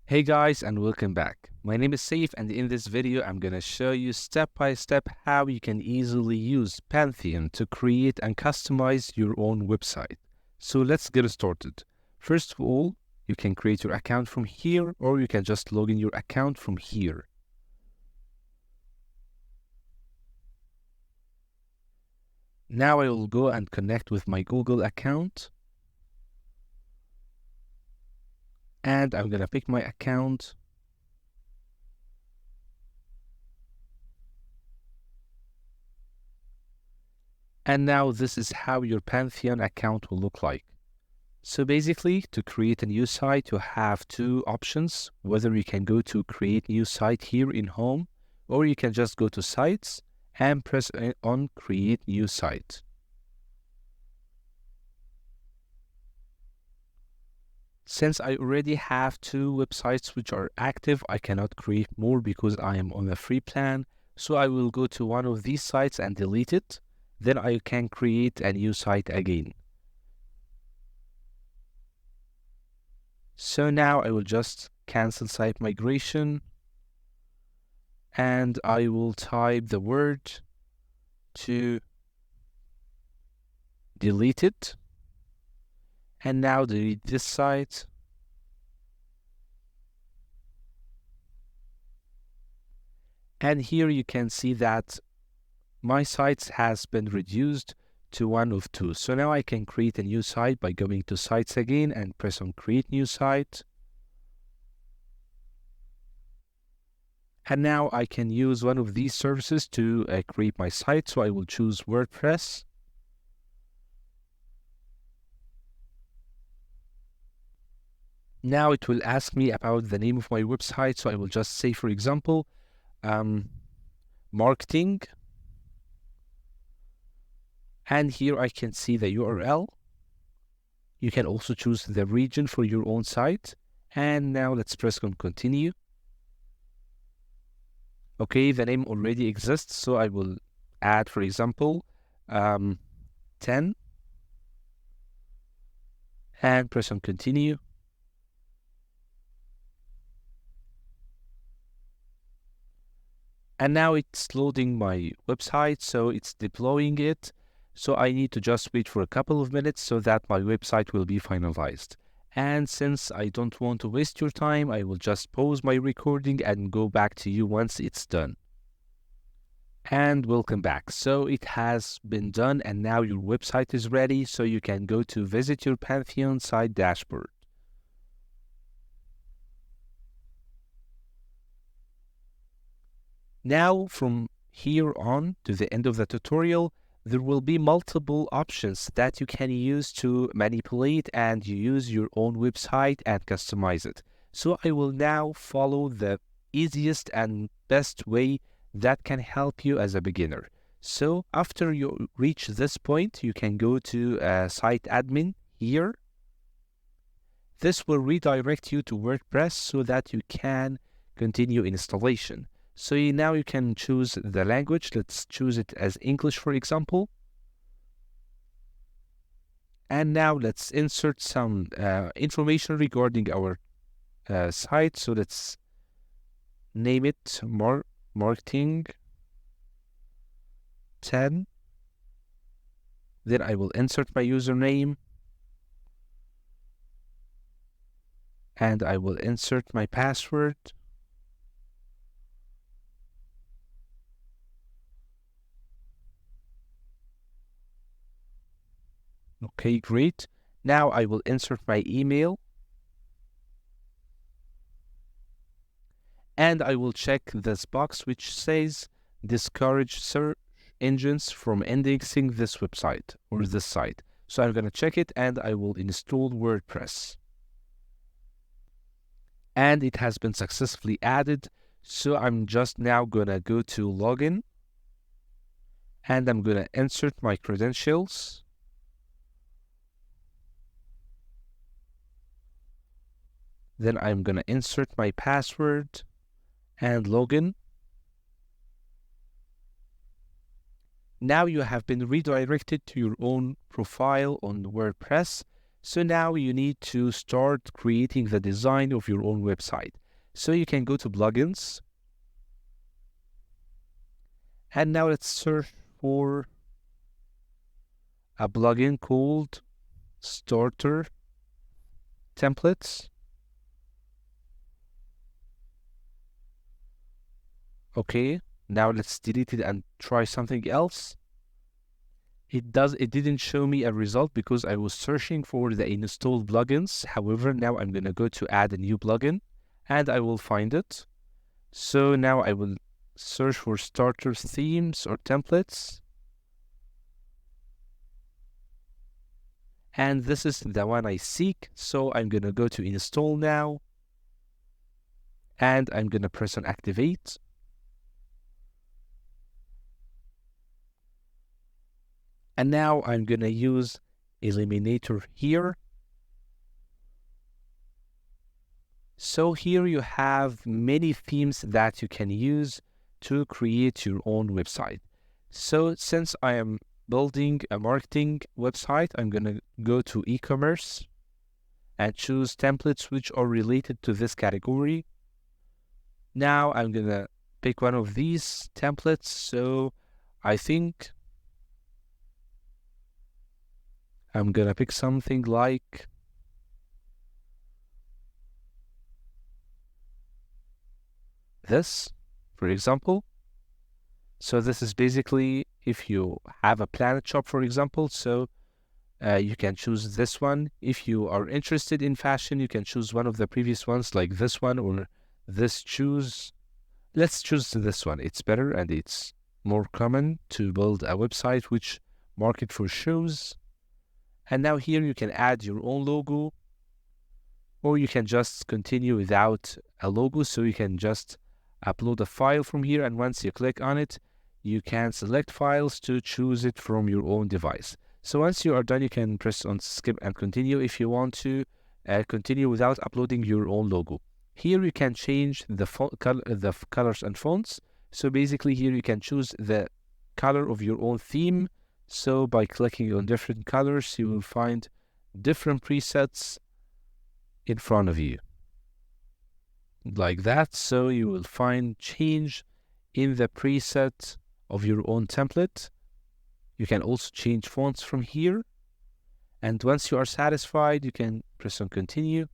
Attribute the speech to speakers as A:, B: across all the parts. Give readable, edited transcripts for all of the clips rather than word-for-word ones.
A: Hey guys, and welcome back. My name is Saif, and in this video I'm gonna show you step by step how you can easily use Pantheon to create and customize your own website. So let's get started. First of all, you can create your account from here, or you can just log in your account from here. Now I will go and connect with my Google account, and I'm gonna pick my account. And now this is how your Pantheon account will look like. So basically, to create a new site, you have two options, whether you can go to create new site here in home, or you can just go to sites and press on create new site. Since I already have two websites which are active, I cannot create more because I am on a free plan. So I will go to one of these sites and delete it. Then I can create a new site again. So now I will just cancel site migration, and I will type the word to delete it, and now delete this site. And here you can see that my site has been reduced to one of two. So now I can create a new site by going to sites again and press on create new site. And now I can use one of these services to create my site. So I will choose WordPress. Now it will ask me about the name of my website. So I will just say, for example, marketing. And here I can see the URL. You can also choose the region for your own site. And now let's press on continue. Okay, the name already exists. So I will add, for example, 10. And press on continue. And now it's loading my website, so it's deploying it. So I need to just wait for a couple of minutes so that my website will be finalized. And since I don't want to waste your time, I will just pause my recording and go back to you once it's done. And welcome back. So it has been done, and now your website is ready, so you can go to visit your Pantheon site dashboard. Now, from here on to the end of the tutorial, there will be multiple options that you can use to manipulate and use your own website and customize it. So I will now follow the easiest and best way that can help you as a beginner. So after you reach this point, you can go to site admin here. This will redirect you to WordPress so that you can continue installation. So now you can choose the language. Let's choose it as English, for example. And now let's insert some information regarding our site. So let's name it Marketing 10. Then I will insert my username. And I will insert my password. Okay, great. Now I will insert my email. And I will check this box which says discourage search engines from indexing this website or this site. So I'm going to check it, and I will install WordPress. And it has been successfully added. So I'm just now going to go to login, and I'm going to insert my credentials. Then I'm going to insert my password and login. Now you have been redirected to your own profile on WordPress. So now you need to start creating the design of your own website. So you can go to plugins, and now let's search for a plugin called Starter Templates. Okay, now let's delete it and try something else. It didn't show me a result because I was searching for the installed plugins. However, now I'm gonna go to add a new plugin and I will find it. So now I will search for starter themes or templates. And this is the one I seek. So I'm gonna go to install now and I'm gonna press on activate. And now I'm gonna use Eliminator here. So here you have many themes that you can use to create your own website. So since I am building a marketing website, I'm gonna go to e-commerce and choose templates which are related to this category. Now I'm gonna pick one of these templates. So I think I'm gonna pick something like this, for example. So this is basically if you have a planet shop, for example, so you can choose this one. If you are interested in fashion, you can choose one of the previous ones like this one or this. Let's choose this one. It's better and it's more common to build a website which market for shoes. And now here you can add your own logo, or you can just continue without a logo. So you can just upload a file from here, and once you click on it, you can select files to choose it from your own device. So once you are done, you can press on skip and continue if you want to continue without uploading your own logo. Here you can change the colors and fonts. So basically here you can choose the color of your own theme. So by clicking on different colors, you will find different presets in front of you like that. So you will find change in the preset of your own template. You can also change fonts from here. And once you are satisfied, you can press on continue.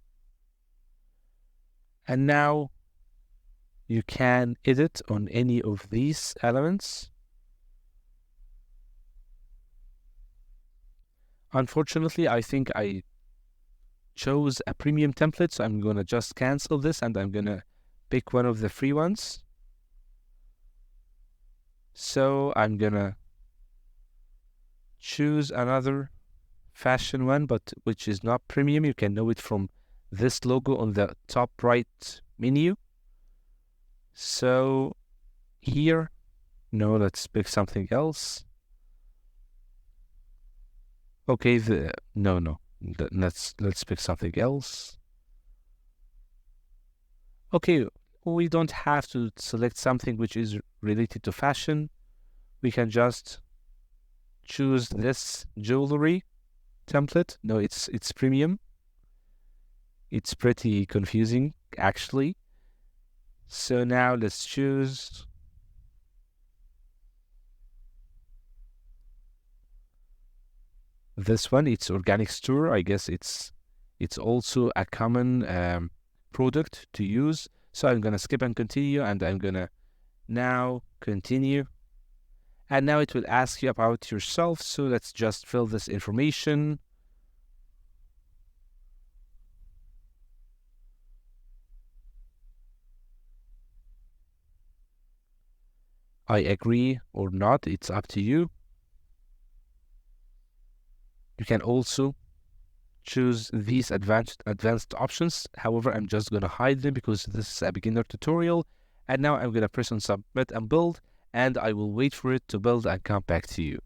A: And now you can edit on any of these elements. Unfortunately, I think I chose a premium template, so I'm gonna just cancel this and I'm gonna pick one of the free ones. So I'm gonna choose another fashion one, but which is not premium. You can know it from this logo on the top right menu. So here, no, let's pick something else. Okay, let's pick something else. Okay, we don't have to select something which is related to fashion. We can just choose this jewelry template. No, it's premium. It's pretty confusing, actually. So now let's choose this one. It's organic store. I guess it's also a common product to use. So I'm gonna skip and continue, and I'm gonna now continue. And now it will ask you about yourself. So let's just fill this information. I agree or not, it's up to you. You can also choose these advanced options. However, I'm just gonna hide them because this is a beginner tutorial. And now I'm gonna press on submit and build, and I will wait for it to build and come back to you.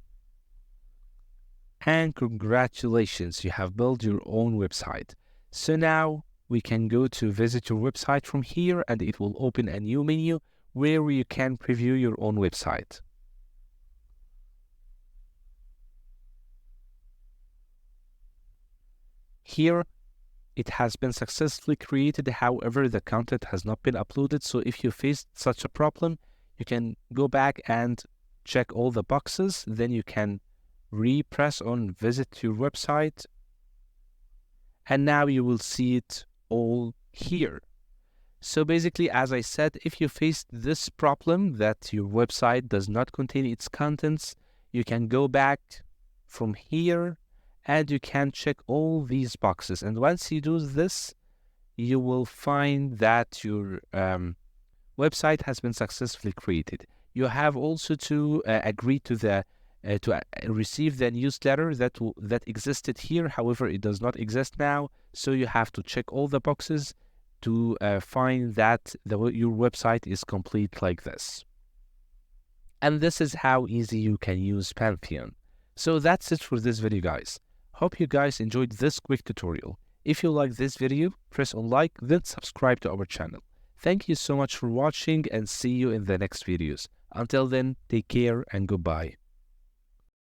A: And congratulations, you have built your own website. So now we can go to visit your website from here, and it will open a new menu where you can preview your own website. Here, it has been successfully created. However, the content has not been uploaded. So if you face such a problem, you can go back and check all the boxes. Then you can press on visit your website. And now you will see it all here. So basically, as I said, if you face this problem that your website does not contain its contents, you can go back from here and you can check all these boxes. And once you do this, you will find that your website has been successfully created. You have also to agree to receive the newsletter that existed here. However, it does not exist now. So you have to check all the boxes to find that your website is complete like this. And this is how easy you can use Pantheon. So that's it for this video, guys. Hope you guys enjoyed this quick tutorial. If you like this video, press on like, then subscribe to our channel. Thank you so much for watching and see you in the next videos. Until then, take care and goodbye.